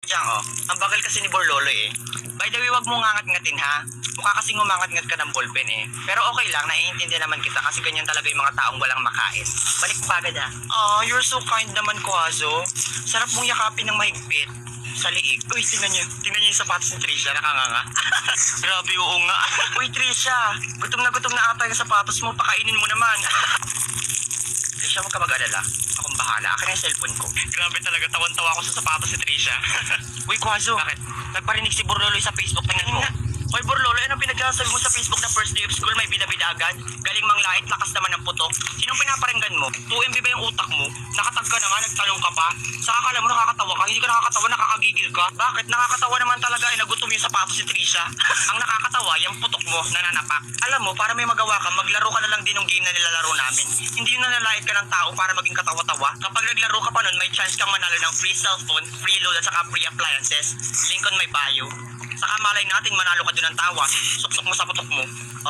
Diyan oh, ang bagal kasi ni Borloloy eh. By the way, wag mo ngangat-ngatin ha. Mukha kasing umangat-ngat ka ng ballpen eh. Pero okay lang, naiintindihan naman kita kasi ganyan talaga yung mga taong walang makain. Balik mo agad ah. Oh, you're so kind naman, Kuazo. Sarap mong yakapin ng mahigpit. Sa liig. Uy, tingnan niyo. Tingnan niyo yung sapatos ni Trisha, nakanganga. Grabe, oo nga. Uy, Trisha, gutom na ata yung sapatos mo. Pakainin mo naman. Trisha, huwag ka mag-alala. Akong bahala. Akin yung cellphone ko. Grabe talaga, tawan-tawa ako sa sapatos ni Trisha. Uy, Kuazo. Bakit? Nagparinig si Borloloy sa Facebook. Tingnan mo. Hoy, Borloloy, anong pinagsasabi mo sa Facebook na first day of school may bida-bida agad? Galing manglait, lakas naman ng putok. Sinong pinaparinggan mo? 2MB ba yung utak mo? Nakatag ka na nga, nagtanong ka pa. Sa akala mo nakakatawa ka, hindi ka nakakatawa, nakakagigil ka. Bakit? Nakakatawa naman talaga ay nagutom yung sapatos si Trisha. Ang nakakatawa, yung putok mo, nananapak. Alam mo, para may magawa ka, maglaro ka na lang din ng game na nilalaro namin. Hindi yung nanalait ka ng tao para maging katawa-tawa. Kapag naglaro ka pa nun, may chance kang manalo ng free cellphone, free load at saka free appliances. Link on my bio. Saka malay natin manalo ka dun ng tawa, suksok mo sa putok mo.